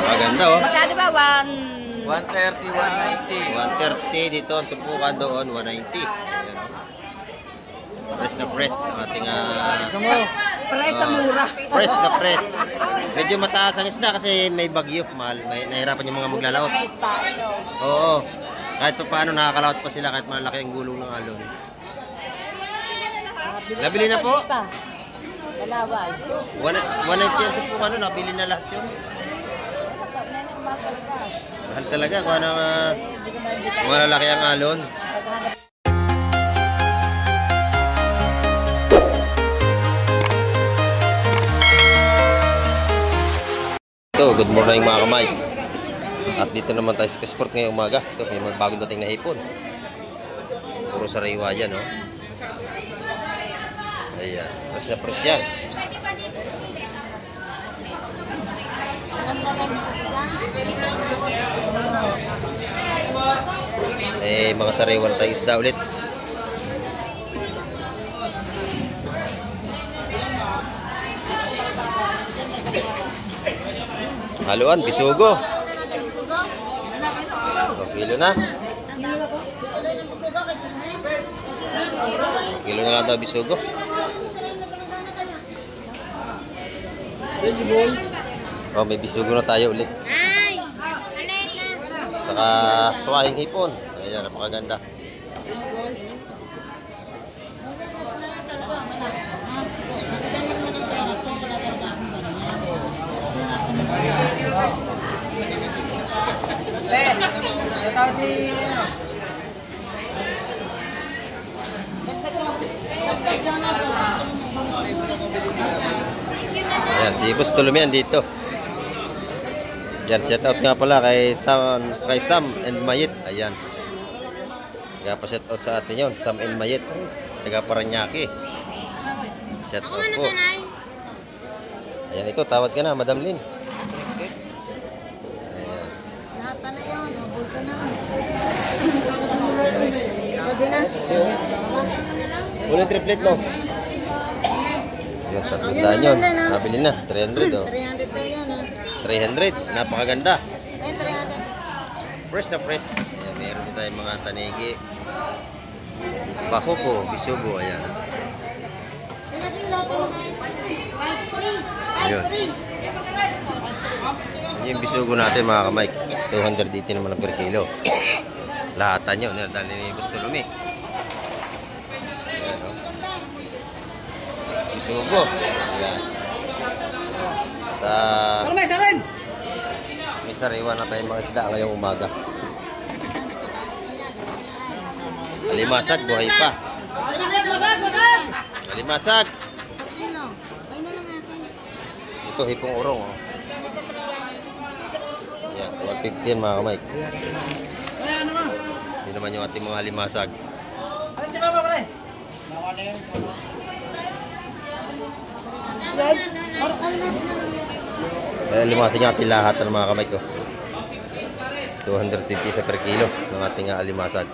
Maganda oh. Magkano ba? 130, 190. 130 dito, ang tumpukan doon, 190. Ayan, oh. Fresh na fresh ang ating Press na mura. fresh na fresh. Medyo mataas ang isda kasi may bagyo, mahal. May nahirapan yung mga maglalaot. Oo. Kahit pa paano nakakalaot pa sila kahit malaki ang gulong ng alon. Nabili na po? Kalaway. 190 yan po ano, nabili na lahat yun. Mahal talaga kung ano malalaki ang alon. Ito, good morning mga kamay. At dito naman tayo sa Sport ngayong umaga. Ito, may magbagong dating na hipon. Puro sariwa yan, no? Ayan, press na press yan. Eh, mga sariwa na tayong isda ulit. Haluan, bisugo. Kilo na. Kilo na lang daw bisugo. Oh, may bisugo na tayo ulit. Saka suwahing hipon. Ayan, napakaganda. Ayan, si Boss Tulumian dito. Yan, shout out nga pala kay Sam and Mayit. Ayan. Kaya pa shout out sa atin yun, Sam and Mayit. Taga Paranaque. Shout out po. Ayan, ito, tawad ka na, Madam Lynn. Ayan. Ulit triplet mo. Ayan, 300 yun. Nabili na, 300 oh. 300, napakaganda. Fresh na fresh. Ayan, meron din tayong mga tanigi. Bakoko, bisugo, ayan. Ayun. Yung bisugo natin mga kamay. 200 dito naman per kilo. Lahatan yun, dahil ni Boss Tulumi. Ayan o. Bisugo. Ayan. May sariwa na tayong mga isda ngayong umaga. Alimasag, buhay pa. Alimasag. Ito, hipong urong. Oh. Yan, 150 mga kamay. Hindi naman yung ating mga alimasag. Alimasag yung ating lahat ng mga kamay ko. 250 sa per kilo ng ating alimasag.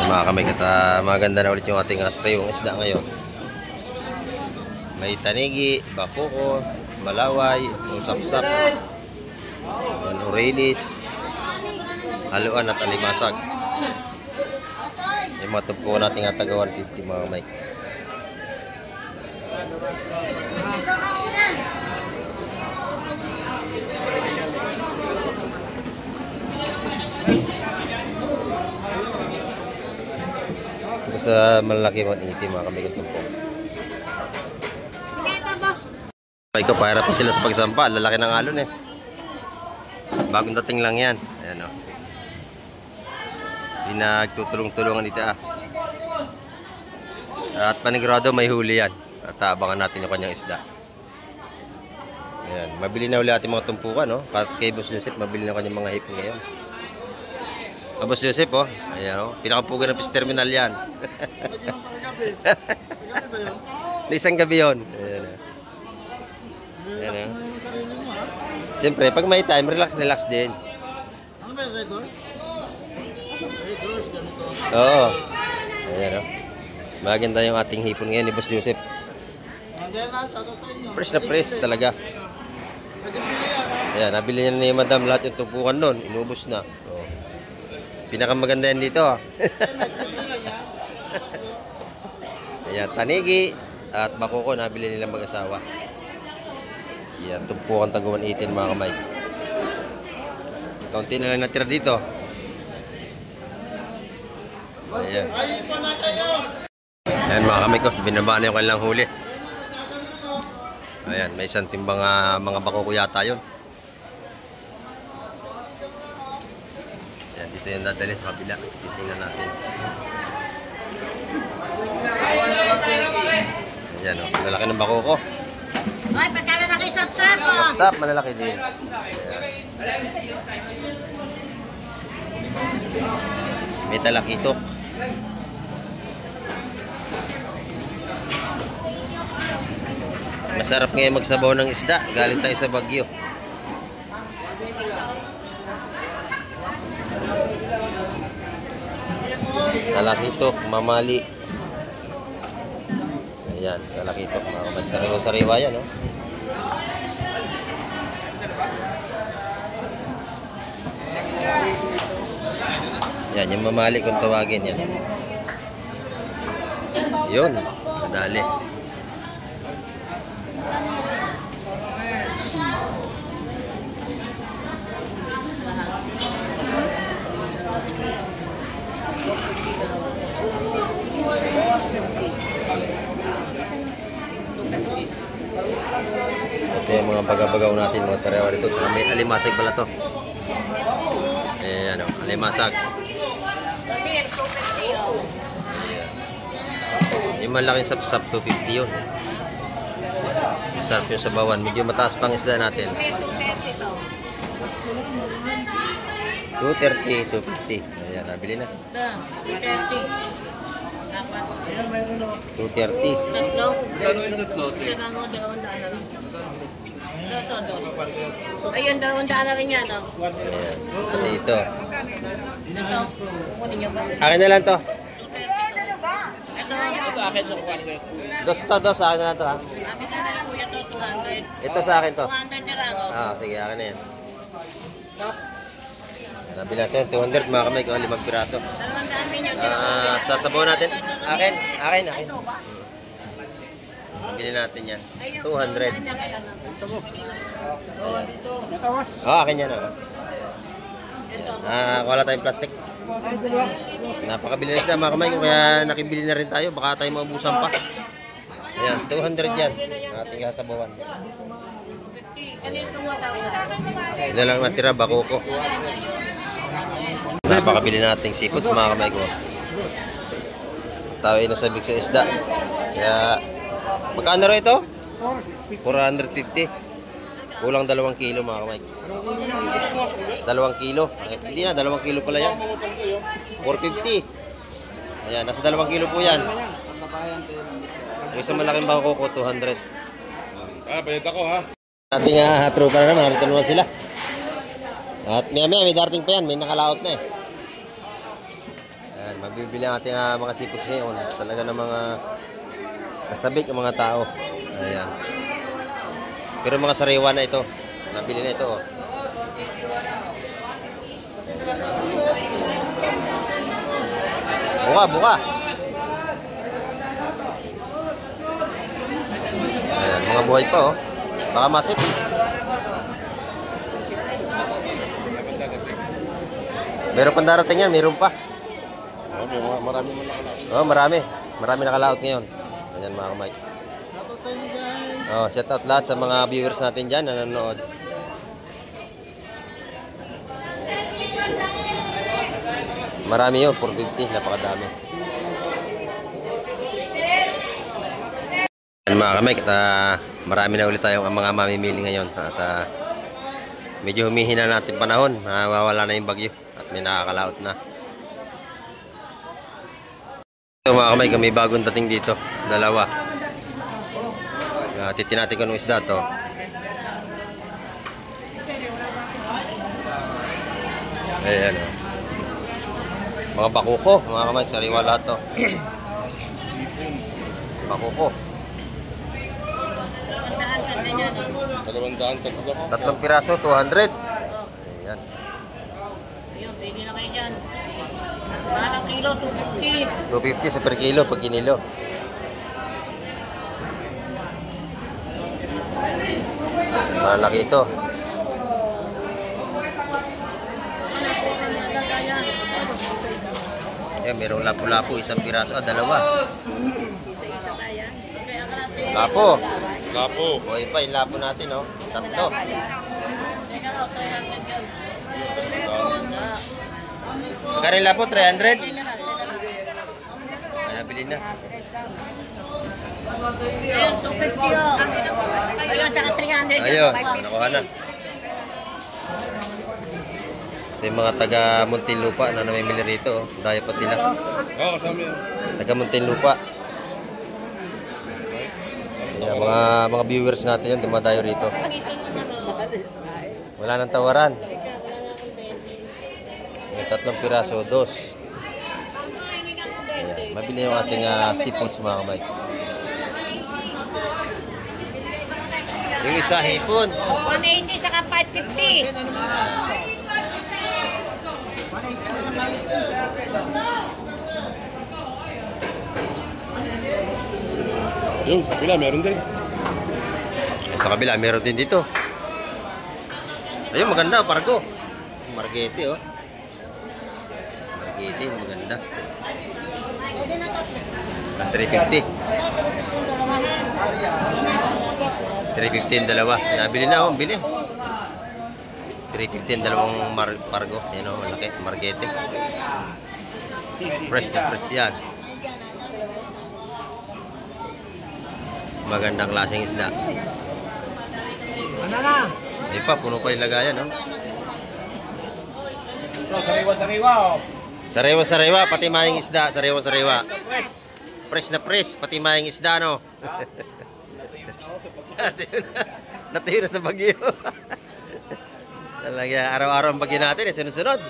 Mga kamay kata, maganda na ulit yung ating asprayong isda ngayon. May tanigi, bakoko, malaway, sapsap, orelis, haluan at alimasag. Yung mga tumpo natin nga taga 150 mga kamay. Ito sa malaki 180 mga kamay tumpo. Ay ko, para pa sila sa pagsampa. Lalaki ng alon eh. Bagong dating lang yan. Ayan o. Pinagtutulong-tulungan itaas. At panigurado may huli yan. At abangan natin yung kanyang isda. Ayan. Mabili na uli ating mga tumpukan, no? At kay Boss Joseph, mabili na kanyang mga hipon ngayon. Boss Joseph, oh. Ayan, oh. Pinakapugan ng fish terminal yan. Isang gabi yun. Ayan, oh. Ayan, oh. Siyempre, pag may time, relax din. Ano ba yung red door? Red door, ganito. Oo. Ayan o. Maganda yung ating hipon ngayon ni Boss Joseph. Nandiyan na, shoutout sa inyo. Fresh na fresh talaga. Pwede bili yan, Ayan, nabili niya ni Madam lahat yung tumpukan doon. Inubos na. Oo. Pinakamaganda yan dito. Ayan, tanigi at bakuko nabili nilang mag-asawa. Ayan, tumpukan taguan 18 mga kamay. Kaunti na lang natira dito. Ayan. Ayun po na kayo! Ayan mga kamay ko, binaba na yung kanilang huli. Ayan, may isang timbang mga bakuko yata yun. Ayan, dito yung dadali sa kabila. Titingnan natin. Ayan o, malalaki ng bakuko. Ay, pagkala na kayo sap-sap po. Sapsap, malalaki din. Ayan. May talakitok. Masarap ngayon magsabaw ng isda. Galing tayo sa Baguio. Talakitok, mamali. Ayan, talakitok. Magsariwa-sariwa yan, no? Yan, yung mamali kung tawagin yan. Yun, madali. Ito yung mga bagabagaw natin, mga sarewa dito. Saka may alimasag pala to. Eh, ano, alimasag. Yung malaking sapsap, 250 yun. Masarap yung sabawan. Medyo mataas pang isda natin. 230, 250. Ayan, nabili na. 230. Tatlo? Gano'n yung tatlo? Ayun, 200 na rin yan. Ayan. Dito. Ito, kunin nyo ba? Akin na lang to. Ito, Akin mo kuha ko. Dos to, dos. Akin na lang to, ha. akin na lang kuya to, 200. Ito sa akin to. 200 na lang, oh. Ah, sige, akin na yan. Nabili natin, 200 mga kamay, kung 5 piraso. 200 din yun. Sasabaw natin. Akin. Nabili natin yan. 200. Akin yan. Wala tayong plastic. Napakabili na isda mga kamay, kaya nakibili na rin tayo. Baka tayo maubusan pa. Ayan, 200 yan. Ating kasabawan. Ito lang natira, bakuko. Napakabili nating seafoods mga kamay ko. Tayo ay nasabik sa isda. Kaya, magkano rin ito? 450. Kulang 2 kilo mga kamay. 2 kilo. Hindi na, 2 kilo pala yan. 450. Ayan, nasa 2 kilo po yan. Yung isang malaking bakuko, 200. Palit ako ha. Ating tropa na naman, narito naman sila. At may darating pa yan, may nakalaot na eh. Ayan, magbibili ang ating mga seafoods ngayon. Talaga ng mga nasabik ang mga tao. Ayan. Pero mga sariwa na ito. Nabili na ito. Oh. Buka. Ayan, mga buhay pa oh. Baka masip. Meron pang darating yan, meron pa. Marami mo nakalaot. Oh, marami. Marami nakalaot ngayon. Ayan mga kamay. Oh, shout out lahat sa mga viewers natin dyan na nanonood. Marami yun, 450, napakadami. Ayan mga kamay, marami na ulit tayong mga mamimili ngayon. At medyo humihina natin panahon, mawawala na yung bagyo. At may nakakalaot na. Ito mga kamay, may bagong dating dito. Dalawa. Titin natin kung anong isda to. Ayan o. Mga bakuko, mga kamay, sariwa lahat to. Bakuko. Tandaan sa ganyan. 200 Tatlong piraso, 200. Ayan. Ayun, pwede na kayo dyan. Parang kilo, 250. 250 sa per kilo pag kinilo. Malaki ito. Ayan, merong lapu-lapu, isang piraso. Ah, dalawa. Isa-isa kaya. Kaya ka natin. Lapo. Lapo. Buhay pa yung lapo natin, oh. Tatlo. Teka ko, 300 yun. Magkano yung lapo? 300? Ay, nabili na. Ayun, 250 yun. Ayun, tsaka 300 yun. Ayun, 550. nakuha na. Ito yung mga taga Muntinlupa na namimili rito. Oh. Daya pa sila. Oo, kasama yan. Taga Muntinlupa. Ayan, mga viewers natin yan, dumadayo rito. Wala nang tawaran. May tatlong piraso, 2. Ayan, mabili yung ating seafoods mga kamay. Yung isa hipon. 180 tsaka 550. Yung, kapila, meron din. Sa kabila, meron din dito. Ayun, maganda, pargo. Margete, oh. Margete, maganda. 350. 350 yung dalawa. Nabili na, oh. Bili. 350 yung dalawang pargo. Yan, oh, malaki. Margete. Fresh na fresh yan. Magandang klaseng isda. Ano na? Ay pa, puno pa yung lagayan, no? Sariwa-sariwa, oh. Sariwa-sariwa, pati maying isda. Sariwa-sariwa. Fresh na fresh, pati maying isda, no? Natuyo na sa bagyo. Talaga, araw-araw ang bagyo natin, sunod-sunod.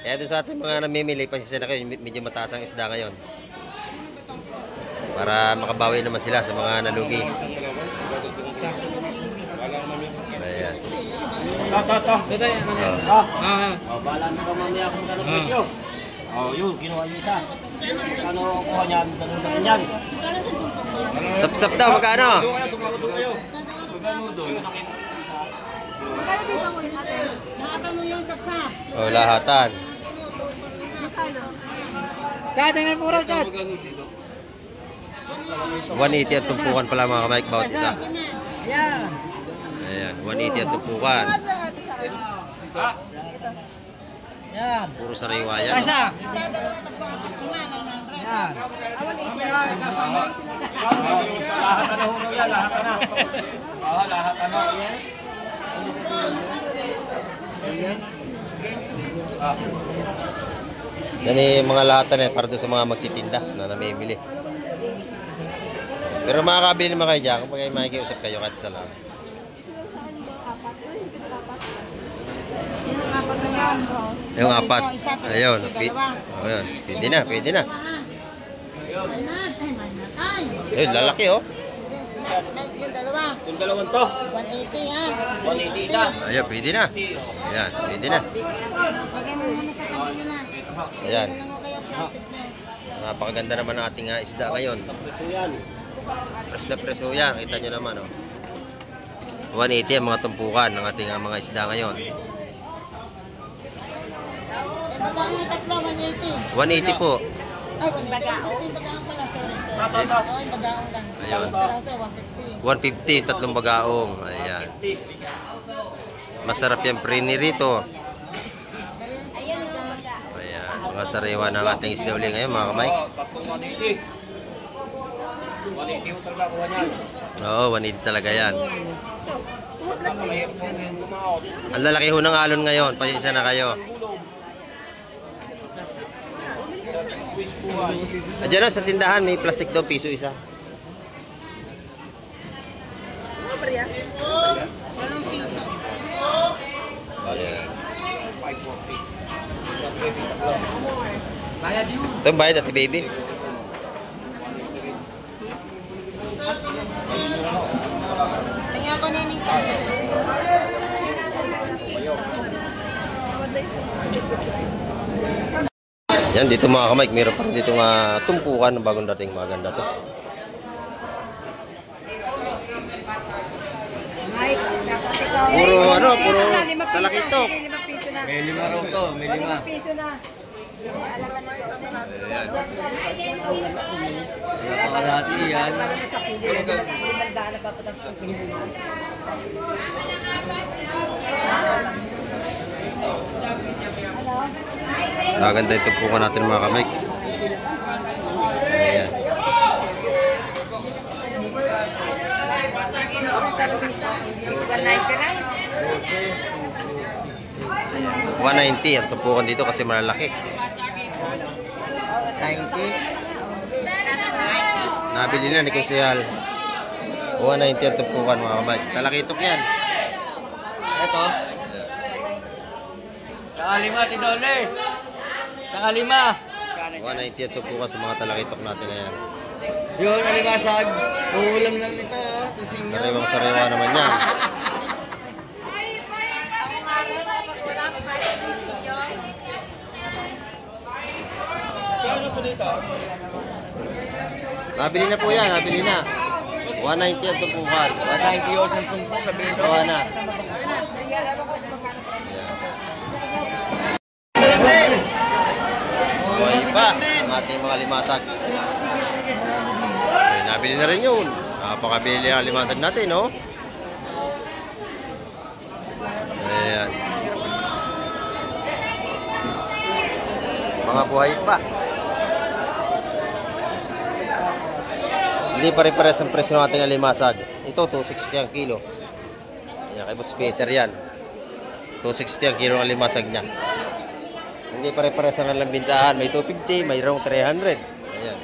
Kaya doon sa ating mga namimili, pansisya na kayo, medyo mataas ang isda ngayon. Para makabawi naman sila sa mga nalugi. Ayan. Dito yan. Bala na ka mamaya kung gano'ng presyo. Yun, kinuha niyo isa. Kano kuha niyan? Ganun sa kanyan. Sap-sap daw, magkano? Tumakodong kayo. Magkano dito mo ate? Nakata mo yung sapsap. Oh, lahatan. Magkano? Tatangan mo raw, Tad. 180 at tumpukan pala mga kamay, bawat isa. Ayan. Ayan, 180 at tumpukan. Ayan. Puro sariwa yan. Isa. Isa, dalawa, tatlo, apat, lima, 900. Ayan. Awan, 80. Lahat na ho yan. Lahat na. Lahat na. Yan yung mga lahatan eh, para doon sa mga magtitinda na namimili. Pero makakabili naman kayo dyan kapag kayo makikiusap kayo kahit isa lang. Yung apat na yan. Yung apat. Isa, tapos Ayun. dalawa. Ayun. Pwede na, pwede na. Ay, Ayun, lalaki oh. yung dalawa. Yung dalawang to. 180 ha. 180 isa. Ayun, pwede na. Ayan, pwede na. Lagay mo muna sa tabi nila. Ayan. Ano mo kaya plastic mo? Napakaganda naman ng ating isda ngayon. Presyo yan. Fresh na preso yan. Kita nyo naman oh. 180 ang mga tumpukan ng ating mga isda ngayon. Eh, magkano yung tatlo? 180. 180 po. Ay, 180. Yung bagaong pala. Sorry. Oo, yung bagaong lang. Ayun. Peraso, 150. 150 tatlong bagaong. Ayan. Masarap yung prini rito. Ayan. Mga sariwa ng ating isda uli ngayon mga kamay. Tatlong 180. 180 yung talaga kuha niyan. Oo, 180 talaga yan. Mahirap po yung kumaot. Ang lalaki ho ng alon ngayon. Pasensya na kayo. Diyan o, sa tindahan may plastic daw, piso isa. Walang piso. Ayan. Ito yung bayad, Ate Baby. Kaya ako nining sa akin. Yan, dito mga kamay, meron pa dito nga tumpukan ng bagong dating, maganda to. Mike, dapat ikaw. Puro talakitok. May 5 raw to, may 5. Napakalati yan. Maganda yung tumpukan natin mga kamay. Ayan. $190 ang tumpukan dito kasi malalaki. 90. Nabili na ni Kusyal. 190 ang tumpukan mga kamay. Talakitok yan. Ito. Saka 5, Tidole. Saka 5. 190 ang tumpukan sa mga talakitok natin na yan. Yun, alimasag. Uulam lang nito. Tusing nyo. Sariwang-sariwa naman yan. Nabili na po yan, nabili na. 190 ang tumpukan. 190 yun sa tumpok. Sabihin ko. Gawa na. Buhay pa ang ating mga limasag. Okay, nabili na rin yun. Napakabili ang limasag natin, no? Ayan. Mga buhay pa. Hindi pare-pares ang presyo ng ating alimasag. Ito, 260 ang kilo. Ayan, kay Boss Peter yan. 260 ang kilo ng alimasag niya. Hindi pare-pares ang bintahan. May 250, mayroong 300. Ayan.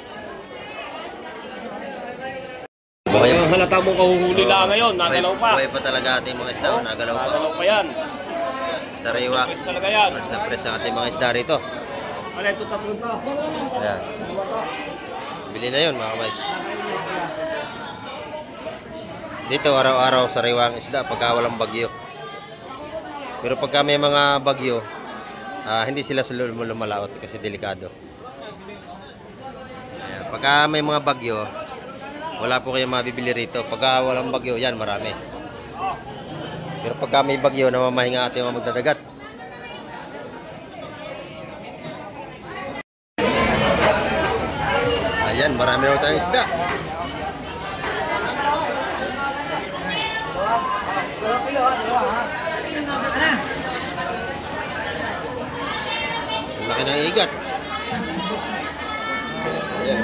Yung halata mong kahuhuli lang ngayon, nagalaw pa. Buhay pa talaga ating mga isda. Nagalaw pa. Nagalaw pa yan. Sariwa. Pwede talaga yan. Press na press ang ating mga isda rito. Ano ito, tatlo pa. Ayan. Bili na yun mga kamay. Dito araw-araw sariwa ang isda pagka walang bagyo. Pero pagka may mga bagyo, hindi sila lumalaot kasi delikado. Ayan. Pagka may mga bagyo, wala po kayong mabibili rito. Pagka walang bagyo, yan marami. Pero pagka may bagyo, namamahinga ating mga magdadagat. Ayan, marami na tayong isda. Ang laki ng igat. Ayan.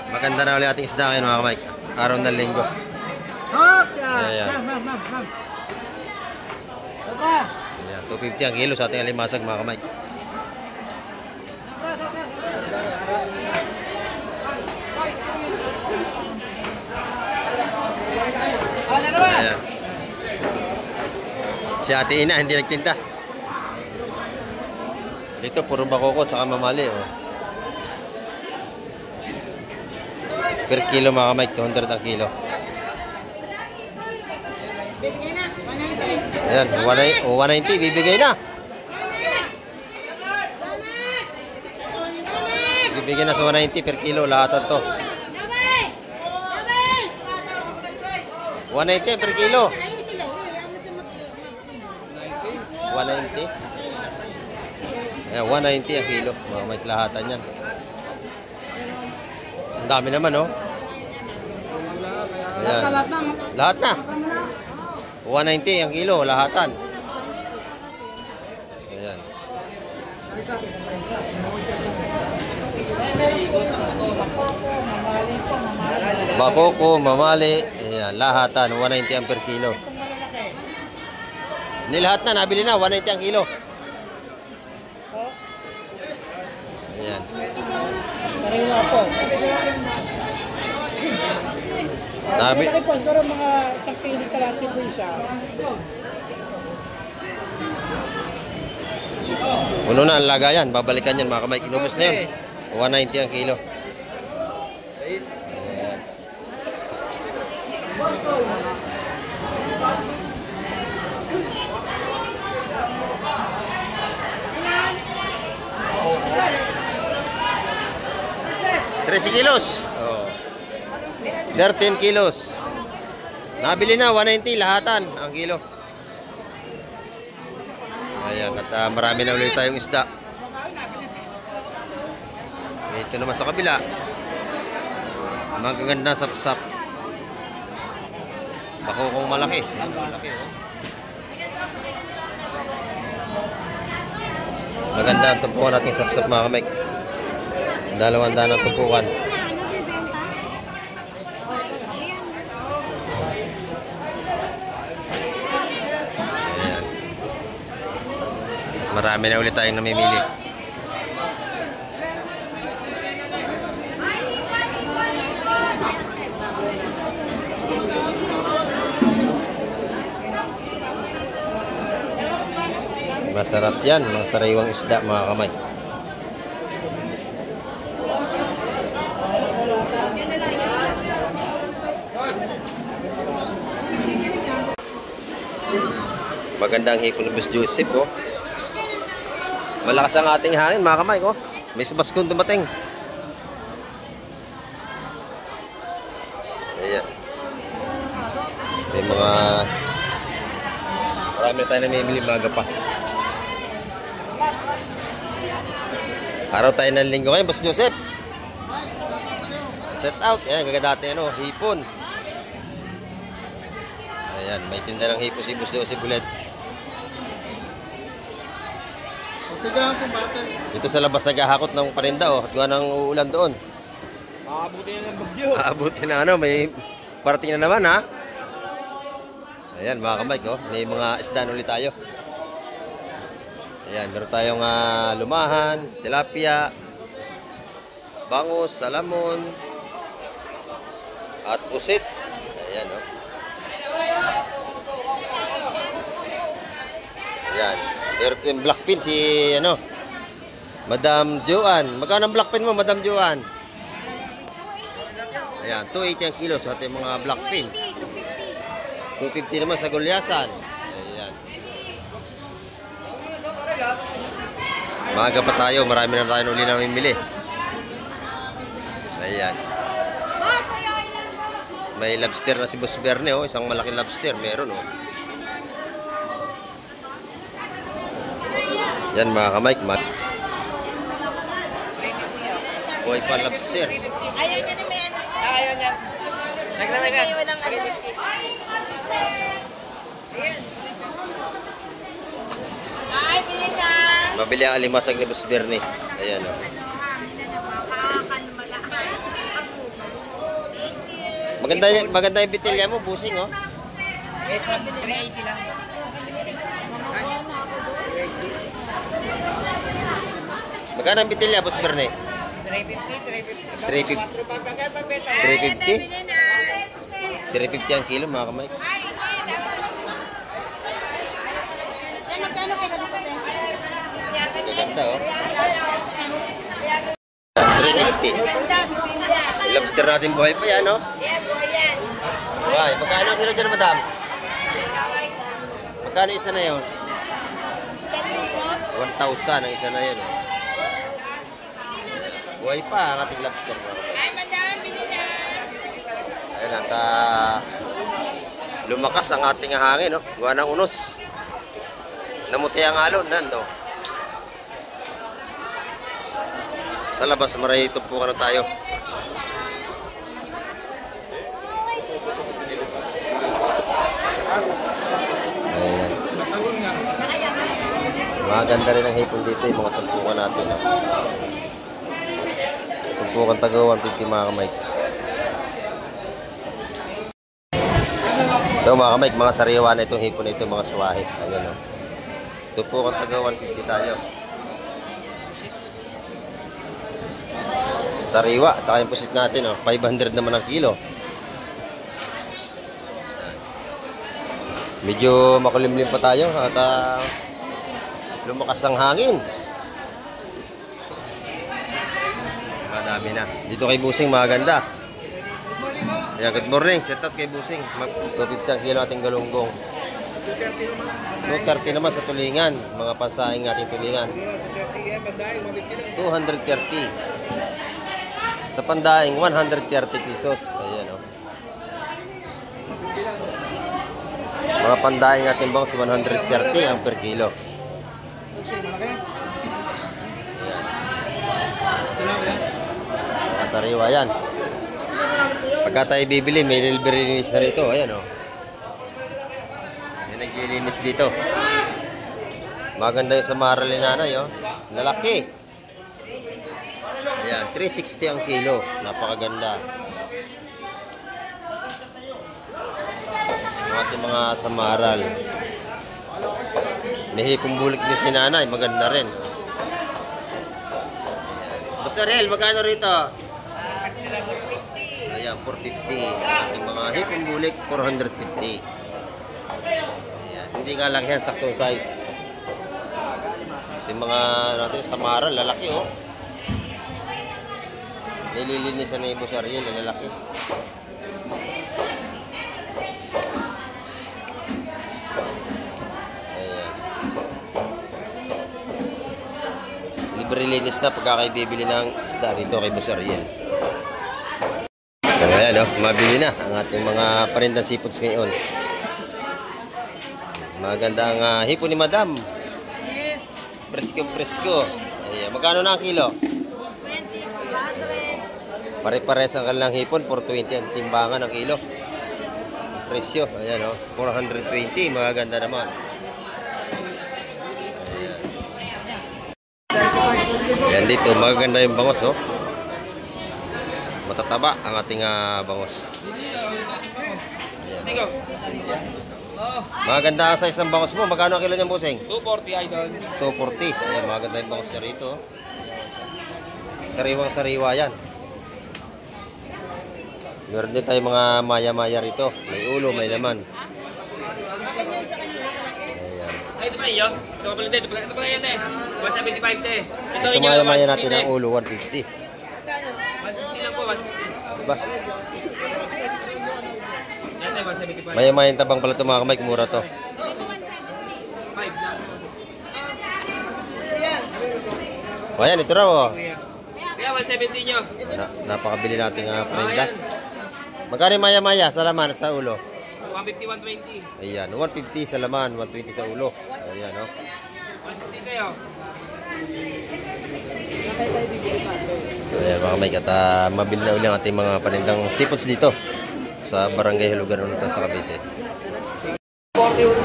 Maganda na ulit ating isda ngayon mga Mike. Araw ng linggo. Ayan. Ayan, 250 ang kilo sa ating alimasag mga Mike. Ayan. Si Ate Ina hindi nagtinda. Dito puro bakoko at mamali. Oh. Per kilo mga Mike, 200 ang kilo. Ayan, 190 bibigay na. Bibigyan na sa 190 per kilo lahat to. 190 per kilo. 190. Ayan, 190 ang kilo. Mga may lahatan yan. Ang dami naman, oh. Ayan. Lahat na. 190 ang kilo, lahatan. Ayan. Bakoko, mamali. Ayan, lahatan. 190 ang per kilo. Nilahat na, nabili na, 190 ang kilo. Ayan. Pero mga isang piling kalati po siya. Puno na ang lagayan. Babalikan yan mga kamay. Inubos na yun. 190 ang kilo. Sais. Ayan. $13 kilos. Oh. 13 kilos. Nabili na 190 lahatan ang kilo. Ayan, at marami na ulit tayong isda. Ito naman sa kabila. Magaganda sapsap. Bakokong malaki. Malaki, oh. Maganda ang tumpukan natin sapsap mga kamay. 200 ang tumpukan. Ayan. Marami na ulit tayong namimili. Masarap yan, mga sariwang isda mga kamay. Magandang hipon ng Boss Joseph, oh. Malakas ang ating hangin mga kamay, oh. May subaskong dumating. Ayan. May mga marami na tayo namimili maga pa. Araw tayo ng linggo ngayon, Boss Joseph. Set out. Ayan, kagadati ano, hipon. Ayan, may tinda ng hipon si Boss Joseph ulit. Sigahan po bata. Dito sa labas naghahakot ng paninda, oh. At gawa ng uulan doon. Maabuti na ng bagyo. Aabuti na ano, may parating na naman, ha? Ayan, mga kamay ko. May mga isda ulit tayo. Ayan, meron tayong lumahan, tilapia, bangus, salamon, at pusit. Ayan, oh. Ayan. Meron tayong blackfin si, ano, Madam Joanne. Magkano ang blackfin mo, Madam Joanne? Ayan, 280 ang kilo sa ating mga blackfin. 250 naman sa gulyasan. Ayan. Maaga pa tayo, marami na tayo uli na mamimili. Ayan. May lobster na si Boss Berne, oh. Isang malaking lobster, meron, oh. Yan mga kamay. Buhay pa lobster. Ayaw niya na may ano. Ayaw niya. Naglalagay. Walang ano. Ay, bili na. Mabili ang alimasag ni Boss Berne. Ayan, oh. Maganda yung bitilya mo, busing, oh. 380 lang. Magkano ang bitilya, Boss Berne? 350. 350? 350 ang kilo, mga kamay. Magkano kayo dito, te? Gaganda, oh. 350. Yung lobster natin buhay pa yan, oh. Buhay. Magkano ang kilo dyan, madam? Magkano isa na yun? 1,000 ang isa na yun, oh. Buhay pa ang ating lobster. Ay, madam, bili na. Ayan, at lumakas ang ating hangin, no? Gawa ng unos. Namuti ang alon, nando. Sa labas, maray tumpukan na tayo. Ayan. Maganda rin ang hipon dito, yung mga tumpukan natin, no? Tumpukan taga 150 mga kamay. Ito mga kamay, mga sariwa na itong hipon na ito, mga suwahe. Ayan, o. Tumpukan taga 150 tayo. Sariwa, tsaka yung pusit natin, o. 500 naman ang kilo. Medyo makulimlim pa tayo at Lumakas ang hangin. Madami na. Dito kay Busing, maganda. Yeah, good morning. Shout out kay Busing. Mag-250 ang kilo ating galunggong. 230 naman sa tulingan. Mga pansaing nating tulingan. 230. Sa pandaing, 130 pesos. Ayan, oh. Mga pandaing natin bangus, 130 ang per kilo. Mga sariwa yan. Pagka tayo bibili, may nilbirinis na rito. Ayan, oh. May naglilinis dito. Maganda yung sa Maralin nanay, oh. Lalaki. Ayan, 360 ang kilo. Napakaganda. Yung ating mga samaral. May hipong bulik din si nanay. Maganda rin. Boss Ariel, magkano rito? Ayan, 450. Ating mga hipong bulik, 450. Ayan, hindi nga lang yan, saktong size. Ating mga natin samaral, lalaki, oh. Nililinisan na yung Boss Ariel, lalaki. Libre-linis na pagkakaibibili ng isda rito kay Boss Ariel. Ayan, oh, mabili na ang ating mga parindang seafoods ngayon. Maganda ang hipon ni Madam. Yes. Presko. Ayan, magkano na ang kilo? 20, 400. Pare-pares ang kanilang hipon, 420 ang timbangan ng kilo. Presyo, ayan, oh, 420, magaganda naman. Ayan dito, magaganda yung bangos, oh. Matataba ang ating bangos. Ayan. Maganda ang size ng bangos mo. Magkano ang kilo niyang Busing? 240 idol. 240. Ayan, maganda yung bangos niya rito, oh. Sariwang-sariwa yan. Meron din tayo mga maya-maya rito. May ulo, may laman. Ay, ito pala yun. Ito pala din. Ito pala yan eh. 175 te. Sa maya-maya natin ang ulo, 150. 160 lang po, 160. Diba? Yan eh, 175. Maya-maya yung tabang pala ito mga kamay. Mura to. 5 lang. O yan, ito raw, oh. Kaya 170 nyo. Napakabili natin prenda. Magkano yung maya-maya sa laman at sa ulo? 150, 120. Ayan, 150 sa laman, 120 sa ulo. Ayan, oh. 160 kayo. Ayan, mga kamay, at mabili na uli ang ating mga panindang seafoods dito sa Barangay Hulugan nito sa Cavite.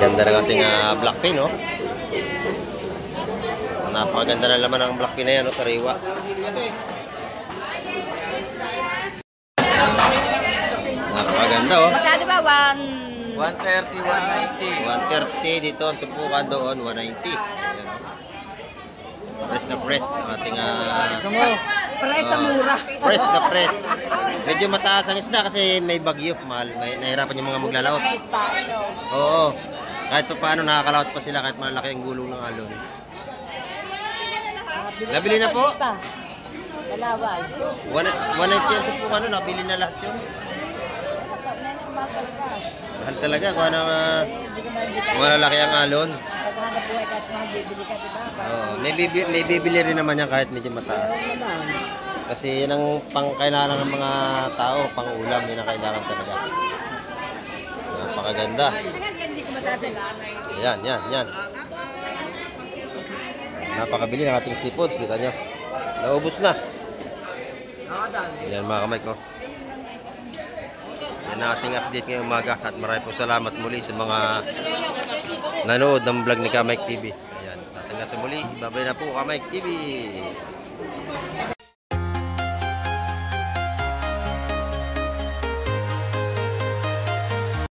Ganda ng ating black pin, oh. Napakaganda na laman ng black pin na yan, oh, sariwa. Napakaganda, oh. Magkano ba? 130, 190. 130 dito, ang tupukan doon, 190. Ayan, oh. Fresh na fresh ang ating Price sa mura. fresh na fresh. Medyo mataas ang isda kasi may bagyo, mahal. May nahirapan yung mga maglalaot. Oo. Kahit pa paano nakakalaot pa sila kahit malaki ang gulong ng alon. Nabili na po? Dalawal. 190 yan po ano, nabili na lahat yun. Mahal talaga kung ano mga lalaki ang alon. Paghanap buhay kahit mga bibili ka, diba? Oo, may bibili rin naman yan kahit medyo mataas. Kasi yan ang pangkailangan ng mga tao, pang-ulam, yun ang kailangan talaga. Napakaganda. Hindi ko mataas ang lanay. Yan. Napakabili ng ating seafoods, kita nyo. Naubos na. Yan mga kamay ko. Yan ang ating update ngayong umaga at maraming po salamat muli sa mga nanood ng vlog ni Kamay TV. Ayan, natin na sa muli. Babay na po Kamay TV.